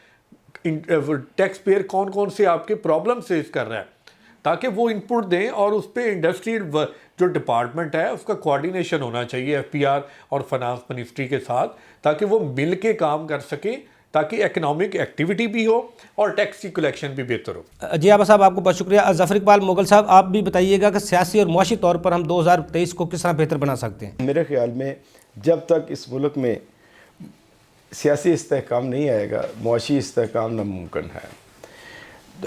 टैक्स पेयर कौन कौन से आपके प्रॉब्लम फेस कर रहा है, ताकि वो इनपुट दें। और उस पर इंडस्ट्री जो डिपार्टमेंट है उसका कोऑर्डिनेशन होना चाहिए एफपीआर और फाइनेंस मिनिस्ट्री के साथ, ताकि वो मिल के काम कर सकें, ताकि इकनॉमिक एक्टिविटी भी हो और टैक्स की कलेक्शन भी बेहतर हो। जी आबा साहब आपको बहुत शुक्रिया। ज़फ़र इकबाल मुगल साहब आप भी बताइएगा कि सियासी और मुआशी तौर पर हम 2023 को किस तरह बेहतर बना सकते हैं। मेरे ख्याल में जब तक इस मुल्क में सियासी इस्तेहकाम नहीं आएगा, मुआशी इस्तेहकाम नामुमकिन है।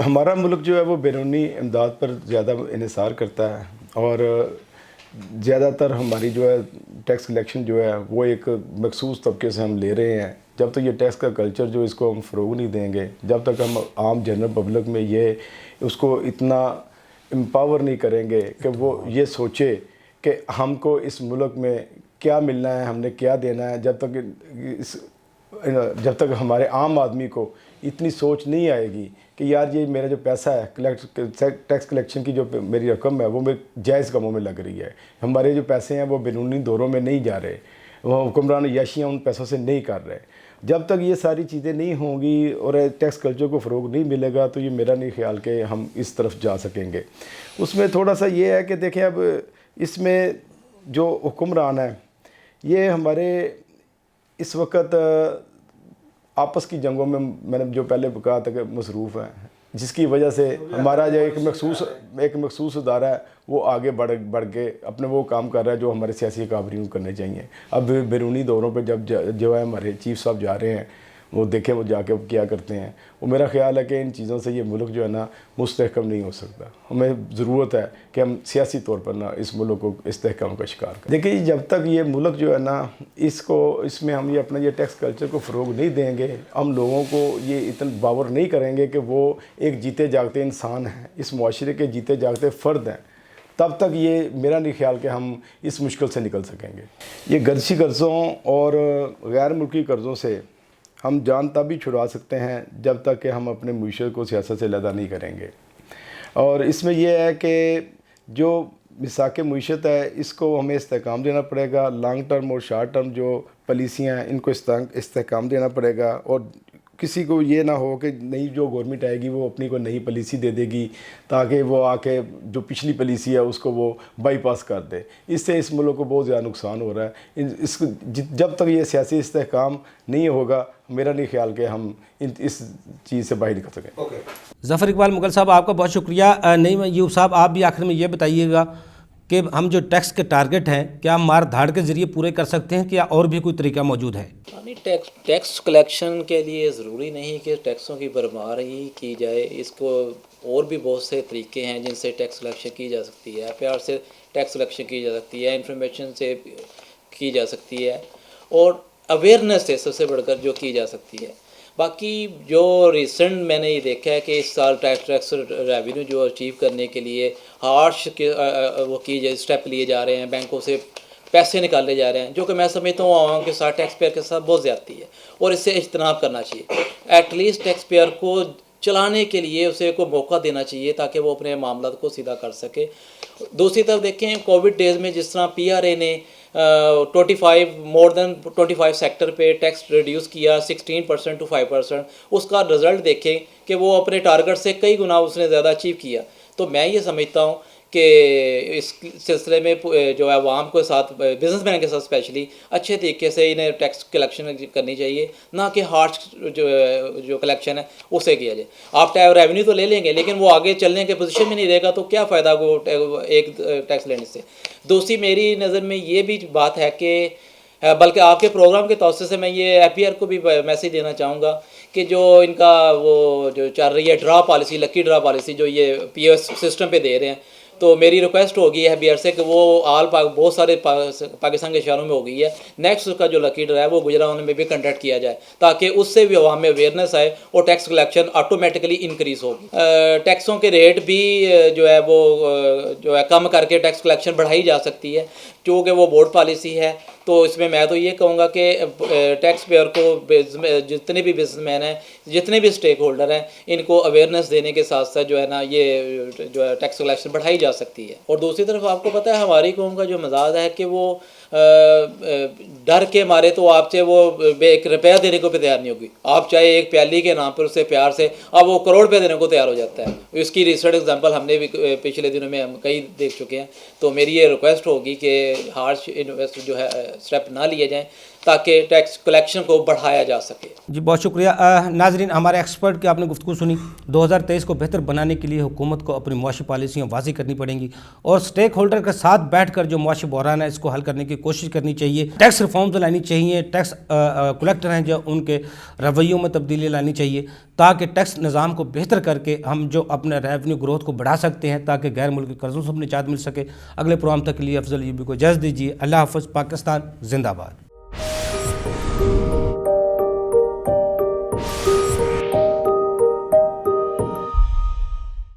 हमारा मुल्क जो है वो बैरूनी इमदाद पर ज़्यादा इन्हिसार करता है, और ज़्यादातर हमारी जो है टैक्स कलेक्शन जो है वो एक मखसूस तबके से हम ले रहे हैं। जब तक ये टैक्स का कल्चर जो इसको हम फ़रोग नहीं देंगे, जब तक हम आम जनरल पब्लिक में ये उसको इतना एम्पावर नहीं करेंगे कि वो ये सोचे कि हमको इस मुल्क में क्या मिलना है, हमने क्या देना है, जब तक हमारे आम आदमी को इतनी सोच नहीं आएगी कि यार ये मेरा जो पैसा है टैक्स कलेक्शन की जो मेरी रकम है वो मेरे जायज़ कामों में लग रही है, हमारे जो पैसे हैं वो बैरूनी दौरों में नहीं जा रहे, वो हुक्मरान याशियाँ उन पैसों से नहीं कर रहे। जब तक ये सारी चीज़ें नहीं होंगी और टैक्स कल्चर को फ़रोग नहीं मिलेगा तो ये मेरा नहीं ख्याल कि हम इस तरफ जा सकेंगे। उसमें थोड़ा सा ये है कि देखें अब इसमें जो हुक्मरान है ये हमारे इस वक्त आपस की जंगों में, मैंने जो पहले कहा था कि मसरूफ़ है, जिसकी वजह से हमारा जो एक मखसूस अदारा है वो आगे बढ़ के अपने वो काम कर रहा है जो हमारे सियासी काबरीन करने चाहिए। अब बैरूनी दौरों पे जब जो है हमारे चीफ साहब जा रहे हैं वो देखें वो जाके क्या करते हैं। वो मेरा ख्याल है कि इन चीज़ों से ये मुल्क जो है ना मुस्तहकम नहीं हो सकता। हमें ज़रूरत है कि हम सियासी तौर पर ना इस मुल्क को इस्तेहकाम का शिकार करें। देखिए जब तक ये मुल्क जो है ना इसमें हम ये अपना ये टैक्स कल्चर को फ़रोग नहीं देंगे, हम लोगों को ये इतना बावर नहीं करेंगे कि वो एक जीते जागते इंसान हैं, इस मुआशरे के जीते जागते फ़र्द हैं, तब तक ये मेरा नहीं ख्याल कि हम इस मुश्किल से निकल सकेंगे। ये गर्जी कर्ज़ों और गैर मुल्की कर्ज़ों से हम जान तभी छुड़वा सकते हैं जब तक कि हम अपने मुईशत को सियासत से अलहदा नहीं करेंगे। और इसमें यह है कि जो मिसाक मुईशत है इसको हमें इस्तेहकाम देना पड़ेगा। लॉन्ग टर्म और शॉर्ट टर्म जो पॉलिसियाँ हैं इनको इस्तेहकाम देना पड़ेगा, और किसी को ये ना हो कि नई जो गवर्नमेंट आएगी वो अपनी को नई पॉलिसी दे देगी ताकि वो आके जो पिछली पॉलिसी है उसको वो बाईपास कर दे। इससे इस मुल्क को बहुत ज़्यादा नुकसान हो रहा है। जब तक ये सियासी इस्तेहकाम नहीं होगा, मेरा नहीं ख्याल कि हम इस चीज़ से बाहर निकल सकें। ज़फ़र इकबाल मुगल साहब, आपका बहुत शुक्रिया। नईम अय्यूब साहब, आप भी आखिर में ये बताइएगा कि हम जो टैक्स के टारगेट हैं क्या हम मार धाड़ के ज़रिए पूरे कर सकते हैं, क्या और भी कोई तरीका मौजूद है? नहीं, टैक्स कलेक्शन के लिए ज़रूरी नहीं कि टैक्सों की भरमारी की जाए। इसको और भी बहुत से तरीके हैं जिनसे टैक्स कलेक्शन की जा सकती है। प्यार से टैक्स कलेक्शन की जा सकती है, इंफॉर्मेशन से की जा सकती है, और अवेयरनेस से सबसे बढ़कर जो की जा सकती है। बाकी जो रिसेंट मैंने ये देखा है कि इस साल टैक्स रेवेन्यू जो अचीव करने के लिए हार्श के वो की स्टेप लिए जा रहे हैं, बैंकों से पैसे निकाले जा रहे हैं, जो कि मैं समझता हूँ आवाम के साथ, टैक्स पेयर के साथ बहुत ज़्यादती है, और इससे इज्तनाब करना चाहिए। एटलीस्ट टैक्स पेयर को चलाने के लिए उसे को मौका देना चाहिए ताकि वो अपने मामला को सीधा कर सके। दूसरी तरफ देखें, कोविड डेज़ में जिस तरह PRA ने 25 सेक्टर पे टैक्स रिड्यूस किया 16% to 5%, उसका रिज़ल्ट देखें कि वो अपने टारगेट से कई गुना उसने ज़्यादा अचीव किया। तो मैं ये समझता हूँ कि इस सिलसिले में जो है आवाम के साथ, बिजनेसमैन के साथ स्पेशली अच्छे तरीके से इन्हें टैक्स कलेक्शन करनी चाहिए, ना कि हार्श जो कलेक्शन है उसे किया जाए। आप रेवेन्यू तो ले लेंगे लेकिन वो आगे चलने के पोजीशन में नहीं रहेगा, तो क्या फ़ायदा वो एक टैक्स लेने से। दूसरी मेरी नज़र में ये भी बात है कि बल्कि आपके प्रोग्राम के तौर से मैं ये FBR को भी मैसेज देना चाहूँगा कि जो इनका वो जो चल रही है draw policy, lucky draw policy जो ये POS सिस्टम पे दे रहे हैं, तो मेरी रिक्वेस्ट होगी FBR से कि वो बहुत सारे पाकिस्तान के शहरों में हो गई है, नेक्स्ट उसका जो लकी ड्रा है वो गुजरात में भी कंडक्ट किया जाए ताकि उससे भी अवाम में अवेयरनेस आए और टैक्स कलेक्शन ऑटोमेटिकली इंक्रीज़ होगी। टैक्सों के रेट भी जो है वो जो है कम करके टैक्स कलेक्शन बढ़ाई जा सकती है, क्योंकि वो बोर्ड पॉलिसी है। तो इसमें मैं तो ये कहूँगा कि टैक्स पेयर को जितने भी बिजनेसमैन हैं, जितने भी स्टेक होल्डर हैं, इनको अवेयरनेस देने के साथ साथ जो है ना ये जो है टैक्स कलेक्शन बढ़ाई जा सकती है। और दूसरी तरफ आपको पता है हमारी कौम का जो मिजाज है कि वो डर के मारे तो आपसे वो 1 रुपया देने को भी तैयार नहीं होगी। आप चाहे एक प्याली के नाम पर उससे प्यार से अब वो करोड़ रुपये देने को तैयार हो जाता है। इसकी रिसेंट एग्जांपल हमने भी पिछले दिनों में हम कई देख चुके हैं। तो मेरी ये रिक्वेस्ट होगी कि हार्श इन्वेस्ट जो है स्टेप ना लिए जाएँ ताकि टैक्स कलेक्शन को बढ़ाया जा सके। जी बहुत शुक्रिया। नाजरीन, हमारे एक्सपर्ट की आपने गुफ्तगू सुनी। 2023 को बेहतर बनाने के लिए हुकूमत को अपनी मुआशी पॉलिसियाँ वाज़ी करनी पड़ेंगी और स्टेक होल्डर के साथ बैठकर जो मुआशी बहरान है इसको हल करने की कोशिश करनी चाहिए। टैक्स रिफॉर्म्स लानी चाहिए, टैक्स कलेक्टर हैं जो उनके रवैयों में तब्दीली लानी चाहिए ताकि टैक्स निज़ाम को बेहतर करके हम जो अपने रेवेन्यू ग्रोथ को बढ़ा सकते हैं ताकि गैर मुल्की कर्ज़ों से निजात मिल सके। अगले प्रोग्राम तक के लिए अफजल यूबी को इजाज़त दीजिए। अल्लाह हाफ़िज़। पाकिस्तान जिंदाबाद।